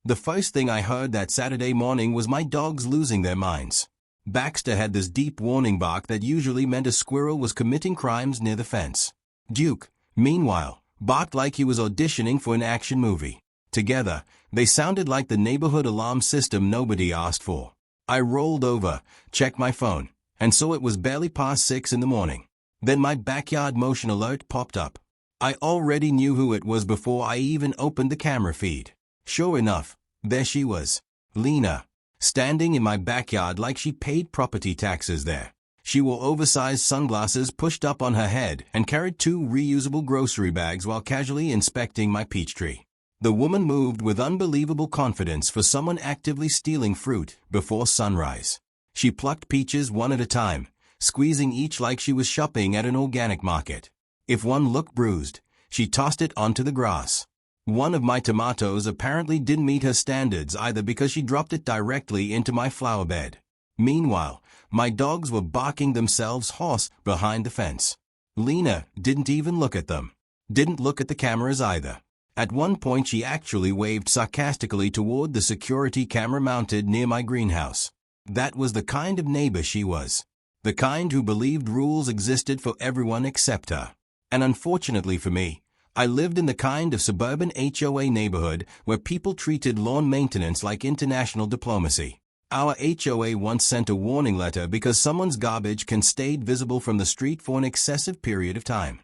The first thing I heard that Saturday morning was my dogs losing their minds. Baxter had this deep warning bark that usually meant a squirrel was committing crimes near the fence. Duke, meanwhile, barked like he was auditioning for an action movie. Together, they sounded like the neighborhood alarm system nobody asked for. I rolled over, checked my phone, and saw it was barely past 6 in the morning. Then my backyard motion alert popped up. I already knew who it was before I even opened the camera feed. Sure enough, there she was, Lena, standing in my backyard like she paid property taxes there. She wore oversized sunglasses pushed up on her head and carried 2 reusable grocery bags while casually inspecting my peach tree. The woman moved with unbelievable confidence for someone actively stealing fruit before sunrise. She plucked peaches one at a time, squeezing each like she was shopping at an organic market. If one looked bruised, she tossed it onto the grass. One of my tomatoes apparently didn't meet her standards either because she dropped it directly into my flower bed. Meanwhile, my dogs were barking themselves hoarse behind the fence. Lena didn't even look at them. Didn't look at the cameras either. At one point she actually waved sarcastically toward the security camera mounted near my greenhouse. That was the kind of neighbor she was. The kind who believed rules existed for everyone except her. And unfortunately for me, I lived in the kind of suburban HOA neighborhood where people treated lawn maintenance like international diplomacy. Our HOA once sent a warning letter because someone's garbage can stay visible from the street for an excessive period of time.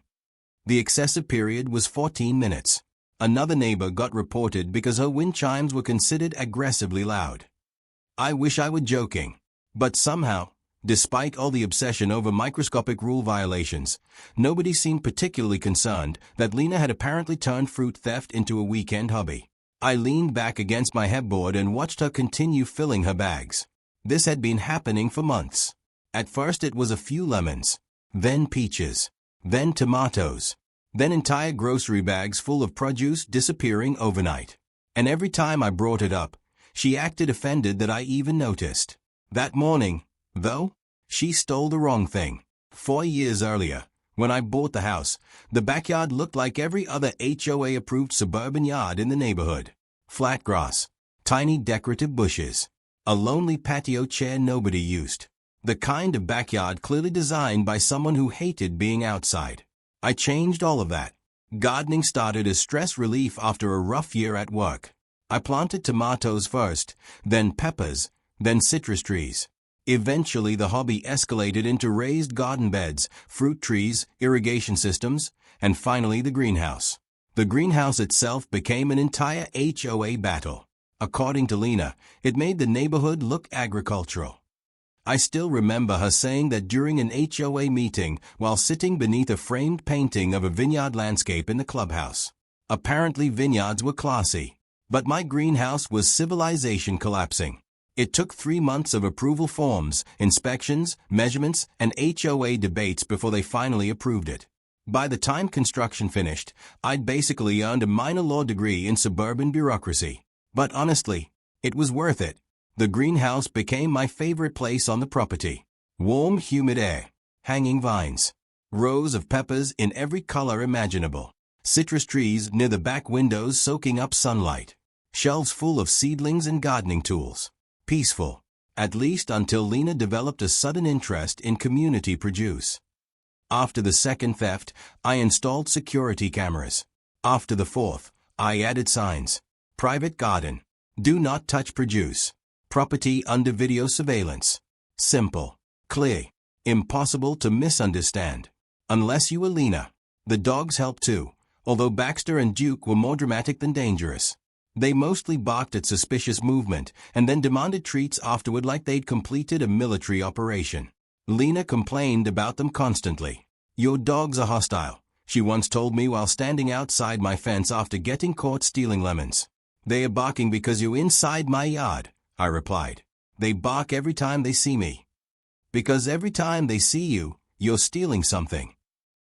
The excessive period was 14 minutes. Another neighbor got reported because her wind chimes were considered aggressively loud. I wish I were joking, but somehow, despite all the obsession over microscopic rule violations, nobody seemed particularly concerned that Lena had apparently turned fruit theft into a weekend hobby. I leaned back against my headboard and watched her continue filling her bags. This had been happening for months. At first it was a few lemons, then peaches, then tomatoes, then entire grocery bags full of produce disappearing overnight. And every time I brought it up, she acted offended that I even noticed. That morning, though, she stole the wrong thing. 4 years earlier, when I bought the house, the backyard looked like every other HOA-approved suburban yard in the neighborhood. Flat grass, tiny decorative bushes, a lonely patio chair nobody used. The kind of backyard clearly designed by someone who hated being outside. I changed all of that. Gardening started as stress relief after a rough year at work. I planted tomatoes first, then peppers, then citrus trees. Eventually the hobby escalated into raised garden beds, fruit trees, irrigation systems, and finally the greenhouse. The greenhouse itself became an entire HOA battle. According to Lena, it made the neighborhood look agricultural. I still remember her saying that during an HOA meeting while sitting beneath a framed painting of a vineyard landscape in the clubhouse. Apparently vineyards were classy, but my greenhouse was civilization collapsing. It took 3 months of approval forms, inspections, measurements, and HOA debates before they finally approved it. By the time construction finished, I'd basically earned a minor law degree in suburban bureaucracy. But honestly, it was worth it. The greenhouse became my favorite place on the property. Warm, humid air, hanging vines, rows of peppers in every color imaginable, citrus trees near the back windows soaking up sunlight, shelves full of seedlings and gardening tools. Peaceful, at least until Lena developed a sudden interest in community produce. After the second theft, I installed security cameras. After the fourth, I added signs. Private garden. Do not touch produce. Property under video surveillance. Simple. Clear. Impossible to misunderstand. Unless you were Lena. The dogs helped too, although Baxter and Duke were more dramatic than dangerous. They mostly barked at suspicious movement and then demanded treats afterward like they'd completed a military operation. Lena complained about them constantly. "Your dogs are hostile," she once told me while standing outside my fence after getting caught stealing lemons. "They are barking because you're inside my yard," I replied. "They bark every time they see me." "Because every time they see you, you're stealing something."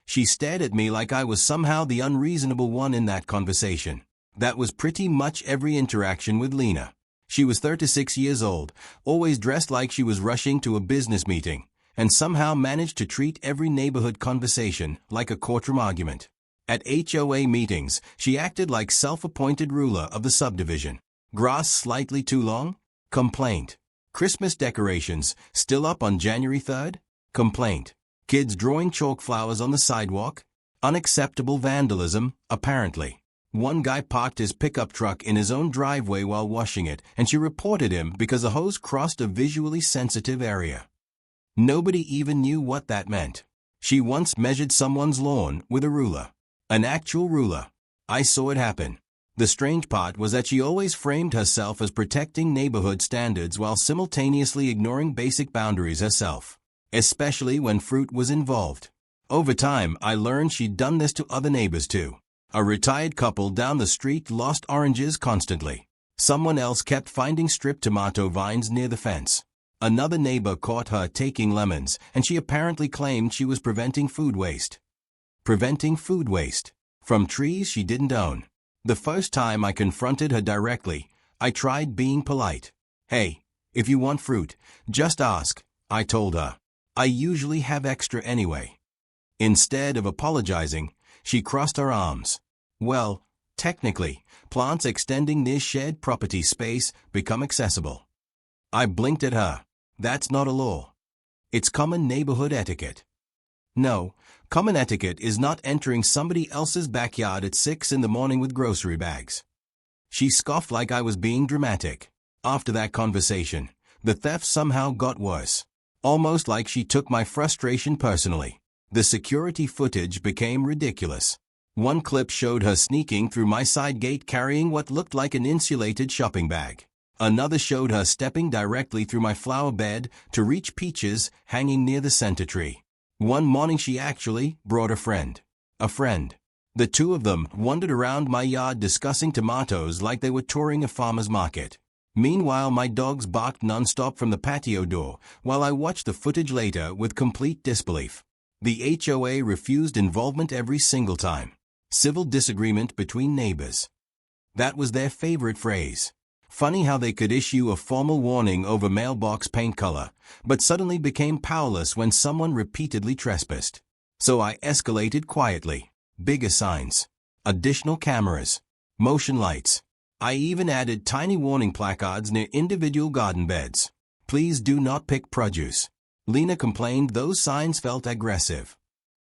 She stared at me like I was somehow the unreasonable one in that conversation. That was pretty much every interaction with Lena. She was 36 years old, always dressed like she was rushing to a business meeting, and somehow managed to treat every neighborhood conversation like a courtroom argument. At HOA meetings, she acted like self-appointed ruler of the subdivision. Grass slightly too long? Complaint. Christmas decorations still up on January 3rd? Complaint. Kids drawing chalk flowers on the sidewalk? Unacceptable vandalism, apparently. One guy parked his pickup truck in his own driveway while washing it, and she reported him because a hose crossed a visually sensitive area. Nobody even knew what that meant. She once measured someone's lawn with a ruler. An actual ruler. I saw it happen. The strange part was that she always framed herself as protecting neighborhood standards while simultaneously ignoring basic boundaries herself, especially when fruit was involved. Over time, I learned she'd done this to other neighbors too. A retired couple down the street lost oranges constantly. Someone else kept finding stripped tomato vines near the fence. Another neighbor caught her taking lemons, and she apparently claimed she was preventing food waste. Preventing food waste from trees she didn't own. The first time I confronted her directly, I tried being polite. "Hey, if you want fruit, just ask," I told her. "I usually have extra anyway." Instead of apologizing, she crossed her arms. Well, technically, plants extending near shared property space become accessible. I blinked at her. That's not a law. It's common neighborhood etiquette. No, common etiquette is not entering somebody else's backyard at 6 in the morning with grocery bags. She scoffed like I was being dramatic. After that conversation, the theft somehow got worse. Almost like she took my frustration personally. The security footage became ridiculous. One clip showed her sneaking through my side gate carrying what looked like an insulated shopping bag. Another showed her stepping directly through my flower bed to reach peaches hanging near the center tree. One morning she actually brought a friend. The two of them wandered around my yard discussing tomatoes like they were touring a farmer's market. Meanwhile, my dogs barked nonstop from the patio door while I watched the footage later with complete disbelief. The HOA refused involvement every single time. Civil disagreement between neighbors. That was their favorite phrase. Funny how they could issue a formal warning over mailbox paint color, but suddenly became powerless when someone repeatedly trespassed. So I escalated quietly. Bigger signs. Additional cameras. Motion lights. I even added tiny warning placards near individual garden beds. Please do not pick produce. Lena complained those signs felt aggressive.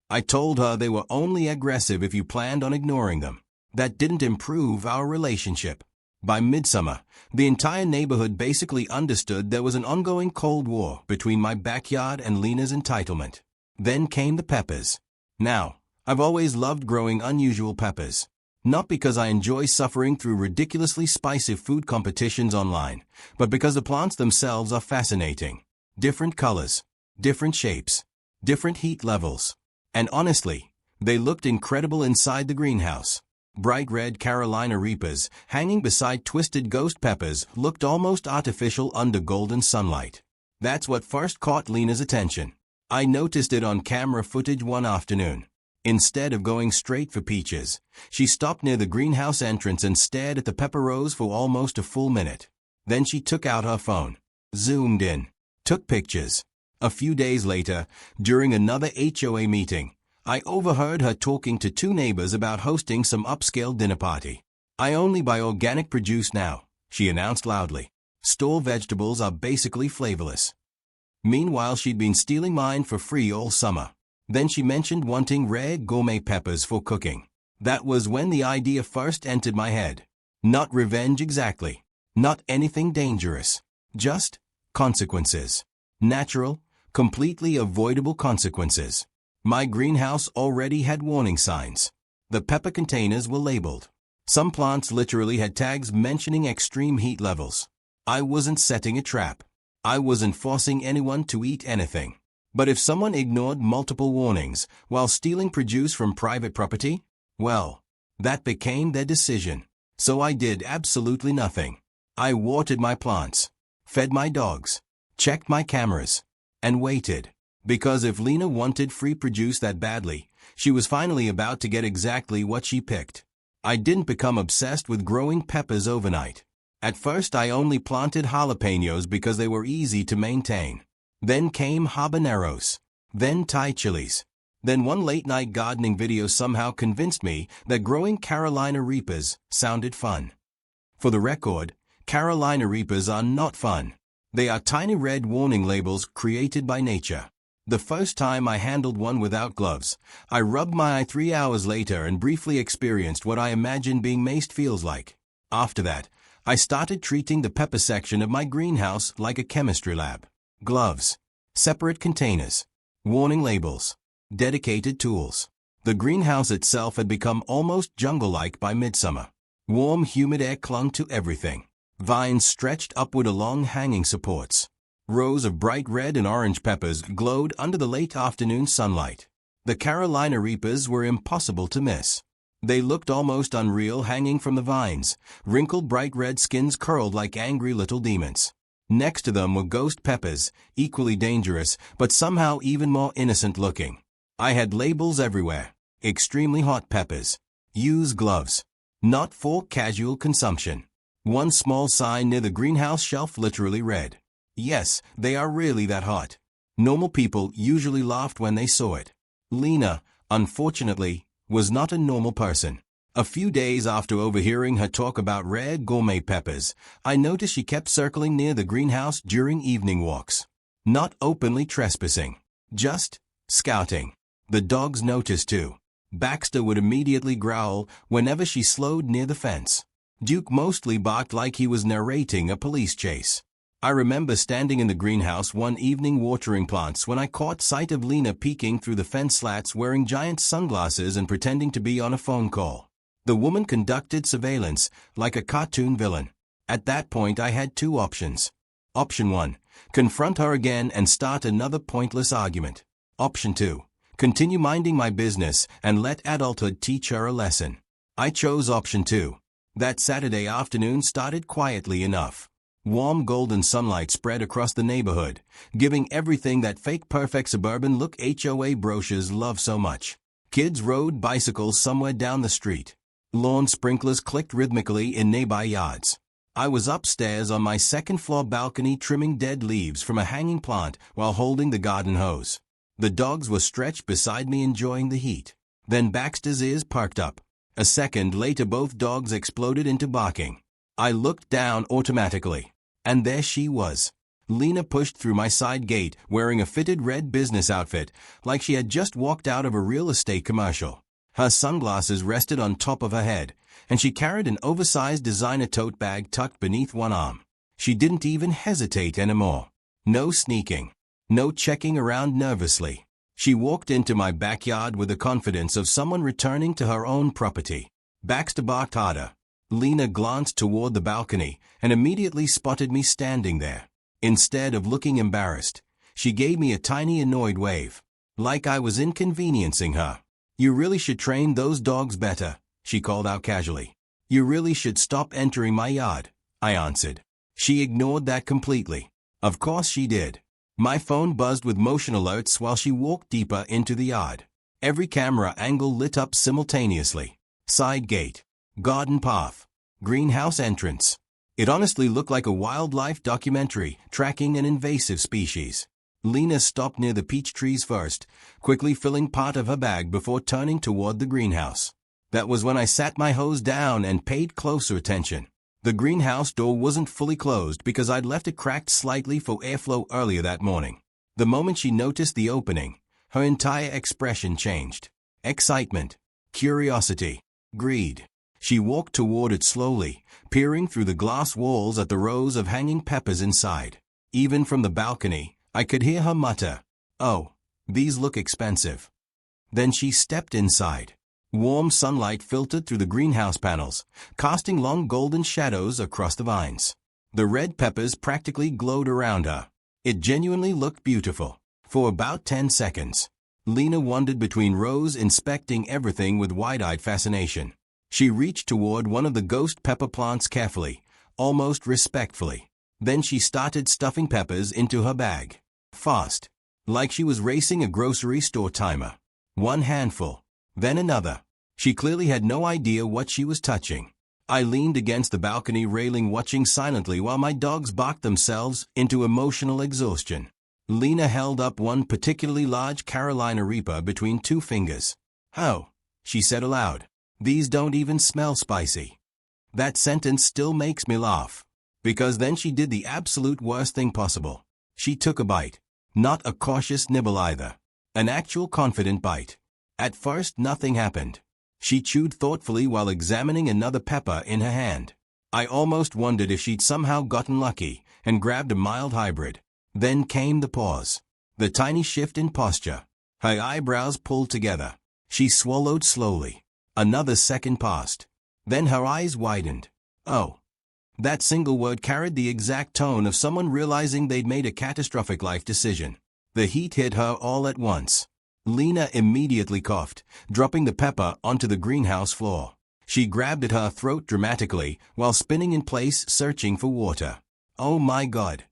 I told her they were only aggressive if you planned on ignoring them. That didn't improve our relationship. By midsummer, the entire neighborhood basically understood there was an ongoing Cold War between my backyard and Lena's entitlement. Then came the peppers. Now, I've always loved growing unusual peppers. Not because I enjoy suffering through ridiculously spicy food competitions online, but because the plants themselves are fascinating. Different colors, different shapes, different heat levels. And honestly, they looked incredible inside the greenhouse. Bright red Carolina Reapers, hanging beside twisted ghost peppers, looked almost artificial under golden sunlight. That's what first caught Lena's attention. I noticed it on camera footage one afternoon. Instead of going straight for peaches, she stopped near the greenhouse entrance and stared at the pepper rows for almost a full minute. Then she took out her phone, zoomed in, took pictures. A few days later, during another HOA meeting, I overheard her talking to two neighbors about hosting some upscale dinner party. "I only buy organic produce now," she announced loudly. "Store vegetables are basically flavorless." Meanwhile, she'd been stealing mine for free all summer. Then she mentioned wanting rare gourmet peppers for cooking. That was when the idea first entered my head. Not revenge exactly. Not anything dangerous. Just consequences. Natural, completely avoidable consequences. My greenhouse already had warning signs. The pepper containers were labeled. Some plants literally had tags mentioning extreme heat levels. I wasn't setting a trap. I wasn't forcing anyone to eat anything. But if someone ignored multiple warnings while stealing produce from private property, well, that became their decision. So I did absolutely nothing. I watered my plants, fed my dogs, checked my cameras, and waited. Because if Lena wanted free produce that badly, she was finally about to get exactly what she picked. I didn't become obsessed with growing peppers overnight. At first I only planted jalapenos because they were easy to maintain. Then came habaneros. Then Thai chilies. Then one late-night gardening video somehow convinced me that growing Carolina Reapers sounded fun. For the record, Carolina Reapers are not fun. They are tiny red warning labels created by nature. The first time I handled one without gloves, I rubbed my eye 3 hours later and briefly experienced what I imagine being maced feels like. After that, I started treating the pepper section of my greenhouse like a chemistry lab. Gloves, separate containers, warning labels, dedicated tools. The greenhouse itself had become almost jungle-like by midsummer. Warm, humid air clung to everything. Vines stretched upward along hanging supports. Rows of bright red and orange peppers glowed under the late afternoon sunlight. The Carolina Reapers were impossible to miss. They looked almost unreal hanging from the vines, wrinkled bright red skins curled like angry little demons. Next to them were ghost peppers, equally dangerous, but somehow even more innocent looking. I had labels everywhere. Extremely hot peppers. Use gloves. Not for casual consumption. One small sign near the greenhouse shelf literally read, "Yes, they are really that hot." Normal people usually laughed when they saw it. Lena, unfortunately, was not a normal person. A few days after overhearing her talk about rare gourmet peppers, I noticed she kept circling near the greenhouse during evening walks. Not openly trespassing, just scouting. The dogs noticed too. Baxter would immediately growl whenever she slowed near the fence. Duke mostly barked like he was narrating a police chase. I remember standing in the greenhouse one evening watering plants when I caught sight of Lena peeking through the fence slats wearing giant sunglasses and pretending to be on a phone call. The woman conducted surveillance like a cartoon villain. At that point I had two options. Option 1, confront her again and start another pointless argument. Option 2, continue minding my business and let adulthood teach her a lesson. I chose option 2. That Saturday afternoon started quietly enough. Warm golden sunlight spread across the neighborhood, giving everything that fake perfect suburban look HOA brochures love so much. Kids rode bicycles somewhere down the street. Lawn sprinklers clicked rhythmically in nearby yards. I was upstairs on my second-floor balcony trimming dead leaves from a hanging plant while holding the garden hose. The dogs were stretched beside me enjoying the heat. Then Baxter's ears perked up. A second later both dogs exploded into barking. I looked down automatically. And there she was. Lena pushed through my side gate wearing a fitted red business outfit like she had just walked out of a real estate commercial. Her sunglasses rested on top of her head, and she carried an oversized designer tote bag tucked beneath one arm. She didn't even hesitate anymore. No sneaking. No checking around nervously. She walked into my backyard with the confidence of someone returning to her own property. Baxter barked harder. Lena glanced toward the balcony and immediately spotted me standing there. Instead of looking embarrassed, she gave me a tiny annoyed wave, like I was inconveniencing her. "You really should train those dogs better," she called out casually. "You really should stop entering my yard," I answered. She ignored that completely. Of course she did. My phone buzzed with motion alerts while she walked deeper into the yard. Every camera angle lit up simultaneously. Side gate, garden path, greenhouse entrance. It honestly looked like a wildlife documentary tracking an invasive species. Lena stopped near the peach trees first, quickly filling part of her bag before turning toward the greenhouse. That was when I sat my hose down and paid closer attention. The greenhouse door wasn't fully closed because I'd left it cracked slightly for airflow earlier that morning. The moment she noticed the opening, her entire expression changed. Excitement, curiosity, greed. She walked toward it slowly, peering through the glass walls at the rows of hanging peppers inside. Even from the balcony, I could hear her mutter, "Oh, these look expensive." Then she stepped inside. Warm sunlight filtered through the greenhouse panels, casting long golden shadows across the vines. The red peppers practically glowed around her. It genuinely looked beautiful. For about 10 seconds, Lena wandered between rows inspecting everything with wide-eyed fascination. She reached toward one of the ghost pepper plants carefully, almost respectfully. Then she started stuffing peppers into her bag. Fast, like she was racing a grocery store timer. One handful, then another. She clearly had no idea what she was touching. I leaned against the balcony railing watching silently while my dogs barked themselves into emotional exhaustion. Lena held up one particularly large Carolina Reaper between two fingers. "Oh," she said aloud. "These don't even smell spicy." That sentence still makes me laugh. Because then she did the absolute worst thing possible. She took a bite. Not a cautious nibble either. An actual confident bite. At first nothing happened. She chewed thoughtfully while examining another pepper in her hand. I almost wondered if she'd somehow gotten lucky and grabbed a mild hybrid. Then came the pause. The tiny shift in posture. Her eyebrows pulled together. She swallowed slowly. Another second passed. Then her eyes widened. Oh. That single word carried the exact tone of someone realizing they'd made a catastrophic life decision. The heat hit her all at once. Lena immediately coughed, dropping the pepper onto the greenhouse floor. She grabbed at her throat dramatically while spinning in place searching for water. Oh my God.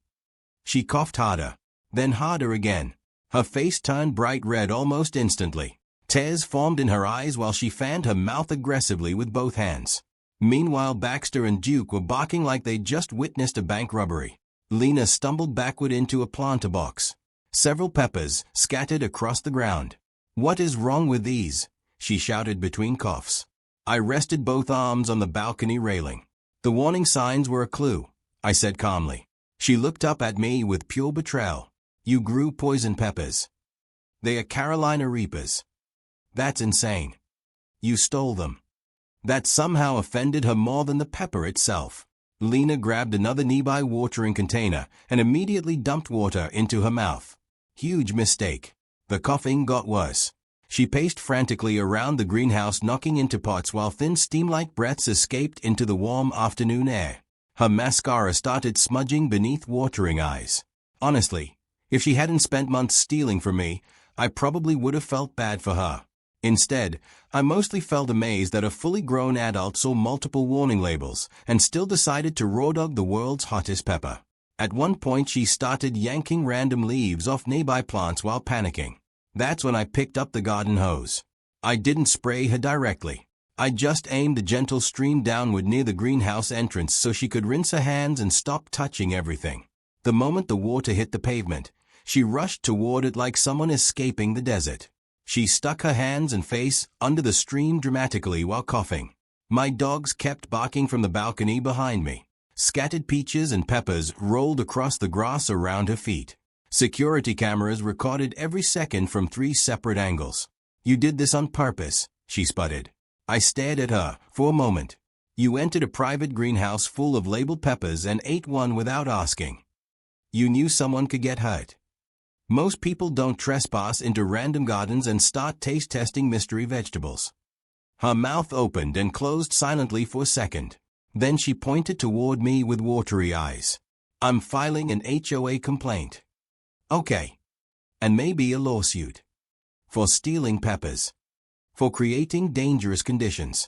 She coughed harder, then harder again. Her face turned bright red almost instantly. Tears formed in her eyes while she fanned her mouth aggressively with both hands. Meanwhile, Baxter and Duke were barking like they'd just witnessed a bank robbery. Lena stumbled backward into a planter box. Several peppers scattered across the ground. "What is wrong with these?" she shouted between coughs. I rested both arms on the balcony railing. "The warning signs were a clue," I said calmly. She looked up at me with pure betrayal. "You grew poison peppers. They are Carolina Reapers. That's insane. You stole them." That somehow offended her more than the pepper itself. Lena grabbed another nearby watering container and immediately dumped water into her mouth. Huge mistake. The coughing got worse. She paced frantically around the greenhouse, knocking into pots while thin steam-like breaths escaped into the warm afternoon air. Her mascara started smudging beneath watering eyes. Honestly, if she hadn't spent months stealing from me, I probably would have felt bad for her. Instead, I mostly felt amazed that a fully grown adult saw multiple warning labels and still decided to raw dog the world's hottest pepper. At one point she started yanking random leaves off nearby plants while panicking. That's when I picked up the garden hose. I didn't spray her directly. I just aimed a gentle stream downward near the greenhouse entrance so she could rinse her hands and stop touching everything. The moment the water hit the pavement, she rushed toward it like someone escaping the desert. She stuck her hands and face under the stream dramatically while coughing. My dogs kept barking from the balcony behind me. Scattered peaches and peppers rolled across the grass around her feet. Security cameras recorded every second from 3 separate angles. "You did this on purpose," she sputtered. I stared at her for a moment. "You entered a private greenhouse full of labeled peppers and ate one without asking. You knew someone could get hurt. Most people don't trespass into random gardens and start taste testing mystery vegetables." Her mouth opened and closed silently for a second. Then she pointed toward me with watery eyes. "I'm filing an HOA complaint." "Okay. And maybe a lawsuit. For stealing peppers. For creating dangerous conditions."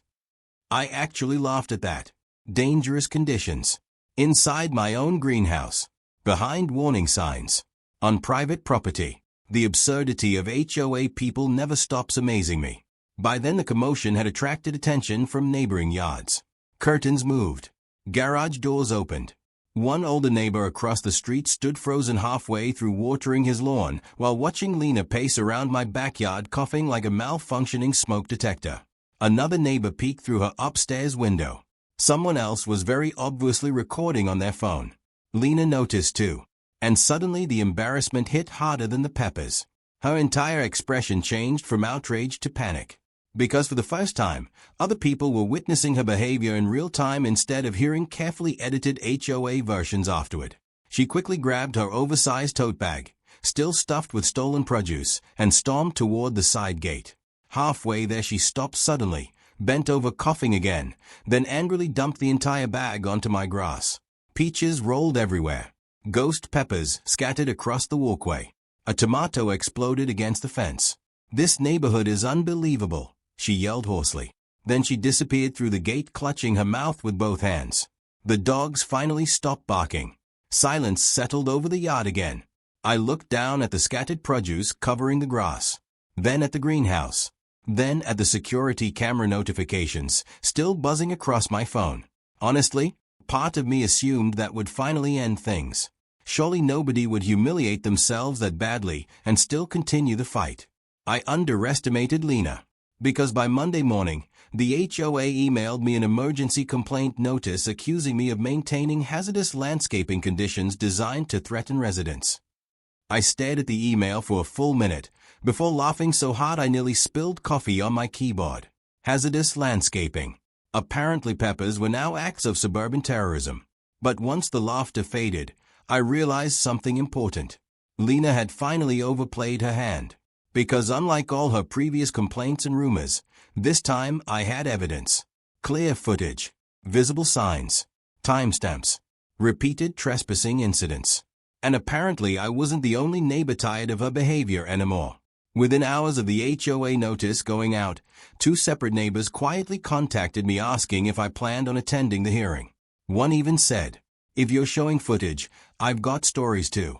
I actually laughed at that. Dangerous conditions. Inside my own greenhouse. Behind warning signs. On private property. The absurdity of HOA people never stops amazing me. By then the commotion had attracted attention from neighboring yards. Curtains moved. Garage doors opened. One older neighbor across the street stood frozen halfway through watering his lawn while watching Lena pace around my backyard coughing like a malfunctioning smoke detector. Another neighbor peeked through her upstairs window. Someone else was very obviously recording on their phone. Lena noticed too. And suddenly the embarrassment hit harder than the peppers. Her entire expression changed from outrage to panic. Because for the first time, other people were witnessing her behavior in real time instead of hearing carefully edited HOA versions afterward. She quickly grabbed her oversized tote bag, still stuffed with stolen produce, and stormed toward the side gate. Halfway there she stopped suddenly, bent over coughing again, then angrily dumped the entire bag onto my grass. Peaches rolled everywhere. Ghost peppers scattered across the walkway. A tomato exploded against the fence. "This neighborhood is unbelievable," she yelled hoarsely. Then she disappeared through the gate, clutching her mouth with both hands. The dogs finally stopped barking. Silence settled over the yard again. I looked down at the scattered produce covering the grass. Then at the greenhouse. Then at the security camera notifications still buzzing across my phone. Honestly, part of me assumed that would finally end things. Surely nobody would humiliate themselves that badly and still continue the fight. I underestimated Lena. Because by Monday morning, the HOA emailed me an emergency complaint notice accusing me of maintaining hazardous landscaping conditions designed to threaten residents. I stared at the email for a full minute before laughing so hard I nearly spilled coffee on my keyboard. Hazardous landscaping. Apparently peppers were now acts of suburban terrorism. But once the laughter faded, I realized something important. Lena had finally overplayed her hand. Because unlike all her previous complaints and rumors, this time I had evidence. Clear footage, visible signs, timestamps, repeated trespassing incidents. And apparently I wasn't the only neighbor tired of her behavior anymore. Within hours of the HOA notice going out, 2 separate neighbors quietly contacted me asking if I planned on attending the hearing. One even said, "If you're showing footage, I've got stories too."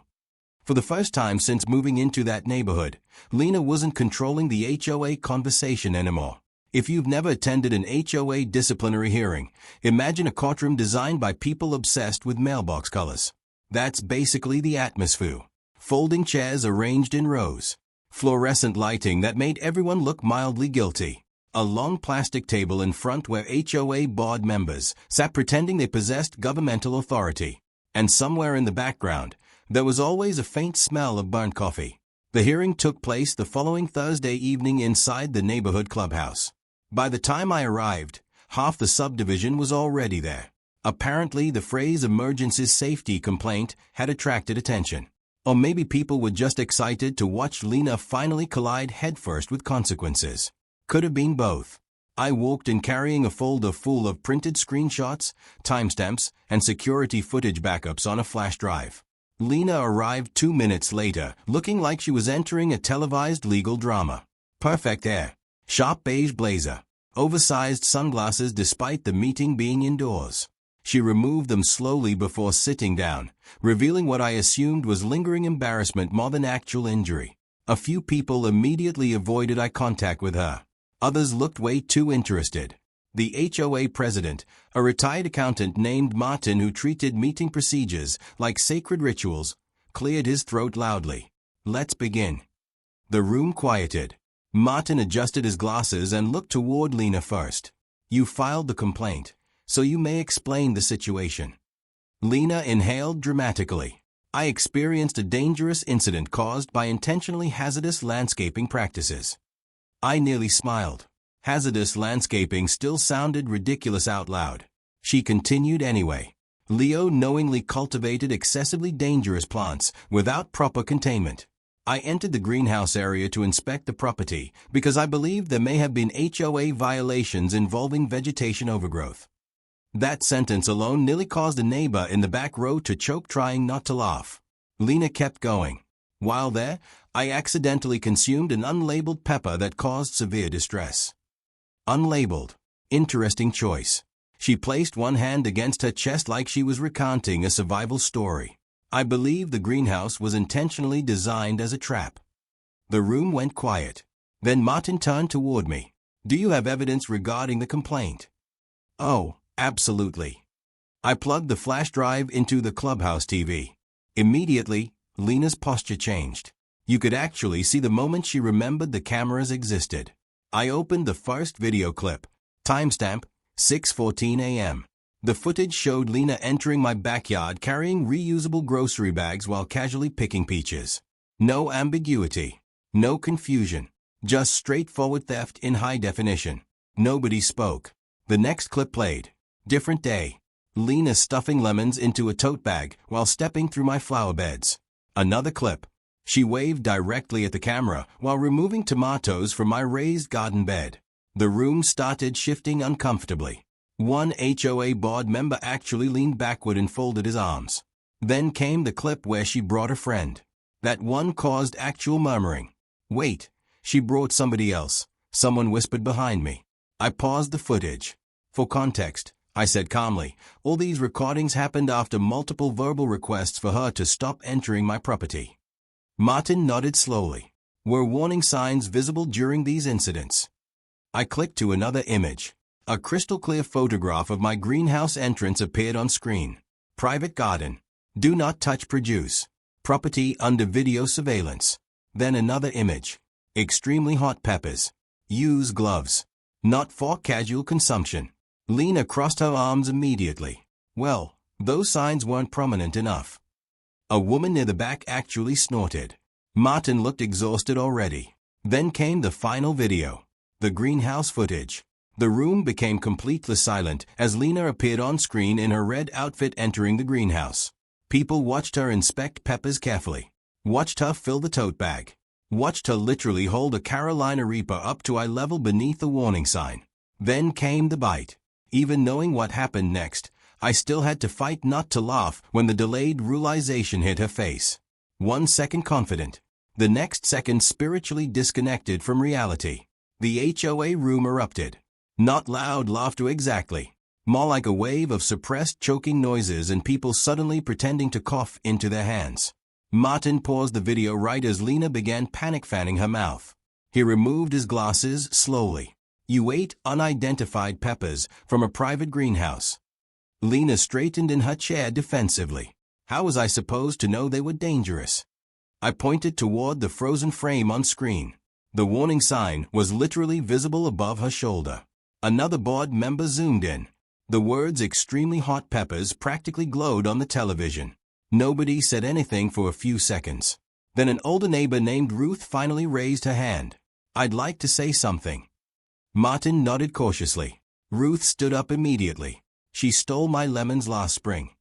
For the first time since moving into that neighborhood, Lena wasn't controlling the HOA conversation anymore. If you've never attended an HOA disciplinary hearing, imagine a courtroom designed by people obsessed with mailbox colors. That's basically the atmosphere. Folding chairs arranged in rows. Fluorescent lighting that made everyone look mildly guilty. A long plastic table in front where HOA board members sat pretending they possessed governmental authority. And somewhere in the background, there was always a faint smell of burnt coffee. The hearing took place the following Thursday evening inside the neighborhood clubhouse. By the time I arrived, half the subdivision was already there. Apparently, the phrase emergency safety complaint had attracted attention. Or maybe people were just excited to watch Lena finally collide headfirst with consequences. Could have been both. I walked in carrying a folder full of printed screenshots, timestamps, and security footage backups on a flash drive. Lena arrived 2 minutes later, looking like she was entering a televised legal drama. Perfect hair, sharp beige blazer, oversized sunglasses despite the meeting being indoors. She removed them slowly before sitting down, revealing what I assumed was lingering embarrassment more than actual injury. A few people immediately avoided eye contact with her. Others looked way too interested. The HOA president, a retired accountant named Martin who treated meeting procedures like sacred rituals, cleared his throat loudly. "Let's begin." The room quieted. Martin adjusted his glasses and looked toward Lena first. "You filed the complaint, so you may explain the situation." Lena inhaled dramatically. "I experienced a dangerous incident caused by intentionally hazardous landscaping practices." I nearly smiled. Hazardous landscaping still sounded ridiculous out loud. She continued anyway. "Leo knowingly cultivated excessively dangerous plants without proper containment. I entered the greenhouse area to inspect the property because I believed there may have been HOA violations involving vegetation overgrowth." That sentence alone nearly caused a neighbor in the back row to choke trying not to laugh. Lena kept going. "While there, I accidentally consumed an unlabeled pepper that caused severe distress." Unlabeled. Interesting choice. She placed one hand against her chest like she was recounting a survival story. "I believe the greenhouse was intentionally designed as a trap." The room went quiet. Then Martin turned toward me. "Do you have evidence regarding the complaint?" "Oh, absolutely." I plugged the flash drive into the clubhouse TV. Immediately, Lena's posture changed. You could actually see the moment she remembered the cameras existed. I opened the first video clip. Timestamp, 6:14 a.m. The footage showed Lena entering my backyard carrying reusable grocery bags while casually picking peaches. No ambiguity. No confusion. Just straightforward theft in high definition. Nobody spoke. The next clip played. Different day. Lena stuffing lemons into a tote bag while stepping through my flower beds. Another clip. She waved directly at the camera while removing tomatoes from my raised garden bed. The room started shifting uncomfortably. One HOA board member actually leaned backward and folded his arms. Then came the clip where she brought a friend. That one caused actual murmuring. "Wait, she brought somebody else," someone whispered behind me. I paused the footage. "For context," I said calmly, "all these recordings happened after multiple verbal requests for her to stop entering my property." Martin nodded slowly. "Were warning signs visible during these incidents?" I clicked to another image. A crystal-clear photograph of my greenhouse entrance appeared on screen. Private garden. Do not touch produce. Property under video surveillance. Then another image. Extremely hot peppers. Use gloves. Not for casual consumption. Lena crossed her arms immediately. Well, those signs weren't prominent enough. A woman near the back actually snorted. Martin looked exhausted already. Then came the final video. The greenhouse footage. The room became completely silent as Lena appeared on screen in her red outfit entering the greenhouse. People watched her inspect peppers carefully. Watched her fill the tote bag. Watched her literally hold a Carolina Reaper up to eye level beneath the warning sign. Then came the bite. Even knowing what happened next, I still had to fight not to laugh when the delayed realization hit her face. 1 second confident. The next second spiritually disconnected from reality. The HOA room erupted. Not loud laughter exactly. More like a wave of suppressed choking noises and people suddenly pretending to cough into their hands. Martin paused the video right as Lena began panic fanning her mouth. He removed his glasses slowly. You ate unidentified peppers from a private greenhouse. Lena straightened in her chair defensively. How was I supposed to know they were dangerous? I pointed toward the frozen frame on screen. The warning sign was literally visible above her shoulder. Another board member zoomed in. The words "extremely hot peppers" practically glowed on the television. Nobody said anything for a few seconds. Then an older neighbor named Ruth finally raised her hand. I'd like to say something. Martin nodded cautiously. Ruth stood up immediately. She stole my lemons last spring.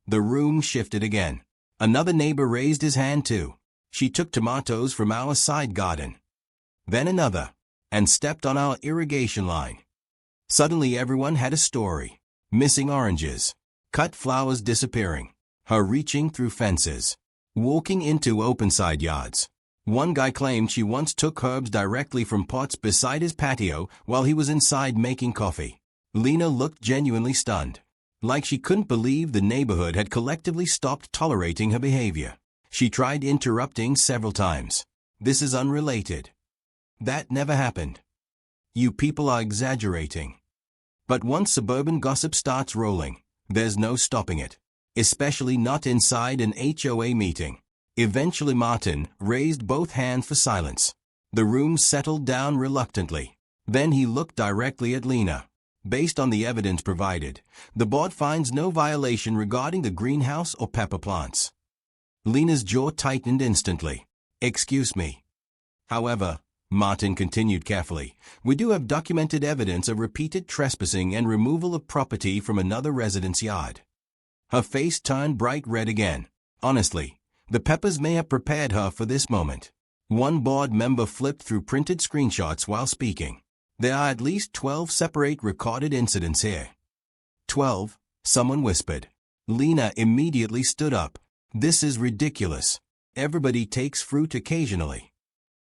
The room shifted again. Another neighbor raised his hand too. She took tomatoes from our side garden. Then another. And stepped on our irrigation line. Suddenly everyone had a story. Missing oranges. Cut flowers disappearing. Her reaching through fences. Walking into open side yards. One guy claimed she once took herbs directly from pots beside his patio while he was inside making coffee. Lena looked genuinely stunned. Like she couldn't believe the neighborhood had collectively stopped tolerating her behavior. She tried interrupting several times. This is unrelated. That never happened. You people are exaggerating. But once suburban gossip starts rolling, there's no stopping it. Especially not inside an HOA meeting. Eventually Martin raised both hands for silence. The room settled down reluctantly. Then he looked directly at Lena. Based on the evidence provided, the board finds no violation regarding the greenhouse or pepper plants. Lena's jaw tightened instantly. Excuse me. However, Martin continued carefully, we do have documented evidence of repeated trespassing and removal of property from another resident's yard. Her face turned bright red again. Honestly, the peppers may have prepared her for this moment. One board member flipped through printed screenshots while speaking. There are at least 12 separate recorded incidents here. 12, someone whispered. Lena immediately stood up. This is ridiculous. Everybody takes fruit occasionally.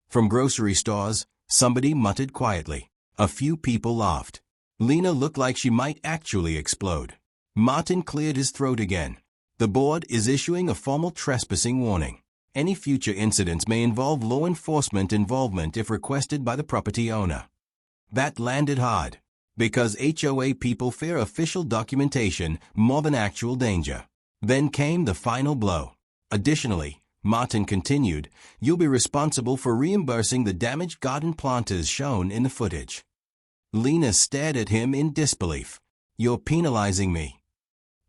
From grocery stores, somebody muttered quietly. A few people laughed. Lena looked like she might actually explode. Martin cleared his throat again. The board is issuing a formal trespassing warning. Any future incidents may involve law enforcement involvement if requested by the property owner. That landed hard, because HOA people fear official documentation more than actual danger. Then came the final blow. Additionally, Martin continued, you'll be responsible for reimbursing the damaged garden planters shown in the footage. Lena stared at him in disbelief. You're penalizing me.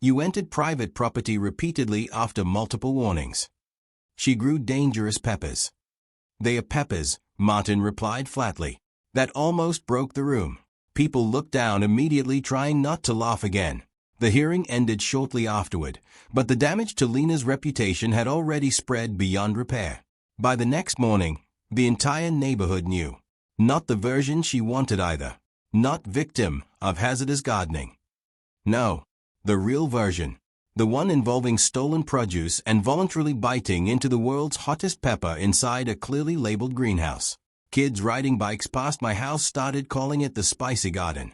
You entered private property repeatedly after multiple warnings. She grew dangerous peppers. They are peppers, Martin replied flatly. That almost broke the room. People looked down immediately, trying not to laugh again. The hearing ended shortly afterward, but the damage to Lena's reputation had already spread beyond repair. By the next morning, the entire neighborhood knew. Not the version she wanted either. Not victim of hazardous gardening. No, the real version. The one involving stolen produce and voluntarily biting into the world's hottest pepper inside a clearly labeled greenhouse. Kids riding bikes past my house started calling it the spicy garden.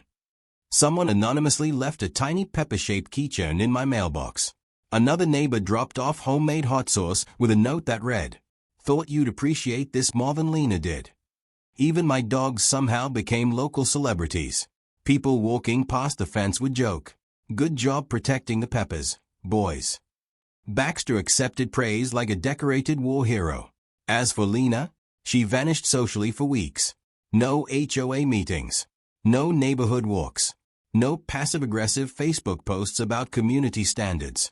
Someone anonymously left a tiny pepper-shaped keychain in my mailbox. Another neighbor dropped off homemade hot sauce with a note that read, "Thought you'd appreciate this more than Lena did." Even my dogs somehow became local celebrities. People walking past the fence would joke, "Good job protecting the peppers, boys." Baxter accepted praise like a decorated war hero. As for Lena, she vanished socially for weeks. No HOA meetings. No neighborhood walks. No passive-aggressive Facebook posts about community standards.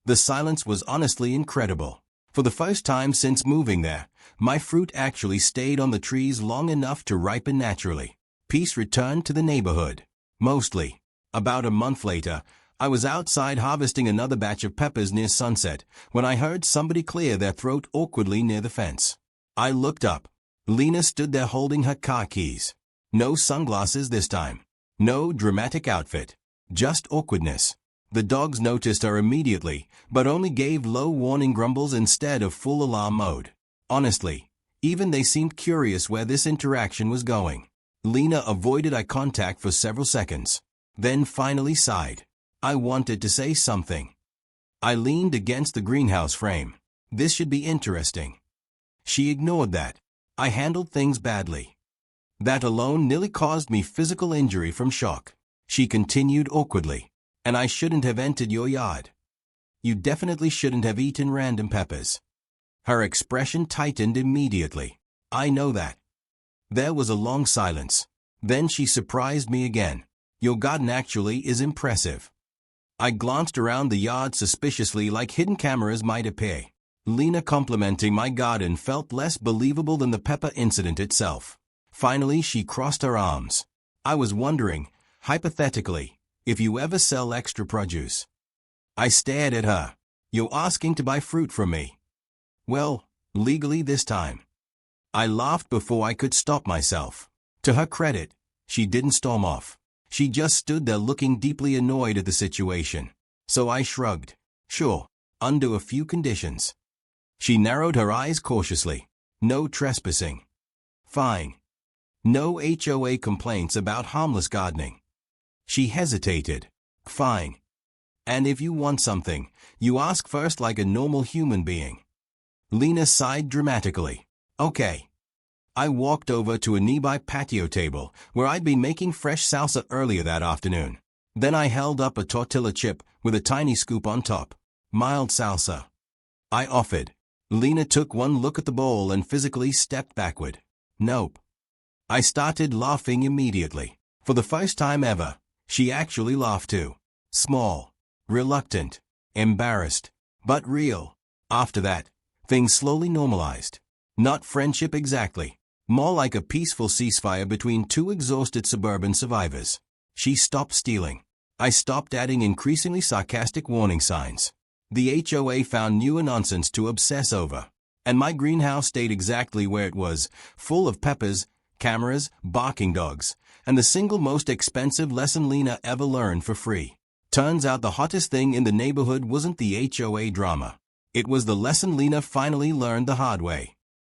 The silence was honestly incredible. For the first time since moving there, my fruit actually stayed on the trees long enough to ripen naturally. Peace returned to the neighborhood. Mostly. About a month later, I was outside harvesting another batch of peppers near sunset when I heard somebody clear their throat awkwardly near the fence. I looked up. Lena stood there holding her car keys. No sunglasses this time. No dramatic outfit. Just awkwardness. The dogs noticed her immediately, but only gave low warning grumbles instead of full alarm mode. Honestly, even they seemed curious where this interaction was going. Lena avoided eye contact for several seconds, then finally sighed. I wanted to say something. I leaned against the greenhouse frame. This should be interesting. She ignored that. I handled things badly. That alone nearly caused me physical injury from shock. She continued awkwardly. And I shouldn't have entered your yard. You definitely shouldn't have eaten random peppers. Her expression tightened immediately. I know that. There was a long silence. Then she surprised me again. Your garden actually is impressive. I glanced around the yard suspiciously like hidden cameras might appear. Lena complimenting my garden felt less believable than the pepper incident itself. Finally, she crossed her arms. I was wondering, hypothetically, if you ever sell extra produce. I stared at her. You're asking to buy fruit from me. Well, legally this time. I laughed before I could stop myself. To her credit, she didn't storm off. She just stood there looking deeply annoyed at the situation. So I shrugged. Sure, under a few conditions. She narrowed her eyes cautiously. No trespassing. Fine. No HOA complaints about harmless gardening. She hesitated. Fine. And if you want something, you ask first like a normal human being. Lena sighed dramatically. Okay. I walked over to a nearby patio table where I'd been making fresh salsa earlier that afternoon. Then I held up a tortilla chip with a tiny scoop on top. Mild salsa. I offered. Lena took one look at the bowl and physically stepped backward. Nope. I started laughing immediately. For the first time ever. She actually laughed too. Small, reluctant, embarrassed, but real. After that, things slowly normalized. Not friendship exactly. More like a peaceful ceasefire between two exhausted suburban survivors. She stopped stealing. I stopped adding increasingly sarcastic warning signs. The HOA found newer nonsense to obsess over. And my greenhouse stayed exactly where it was, full of peppers, cameras, barking dogs, and the single most expensive lesson Lena ever learned for free. Turns out the hottest thing in the neighborhood wasn't the HOA drama. It was the lesson Lena finally learned the hard way.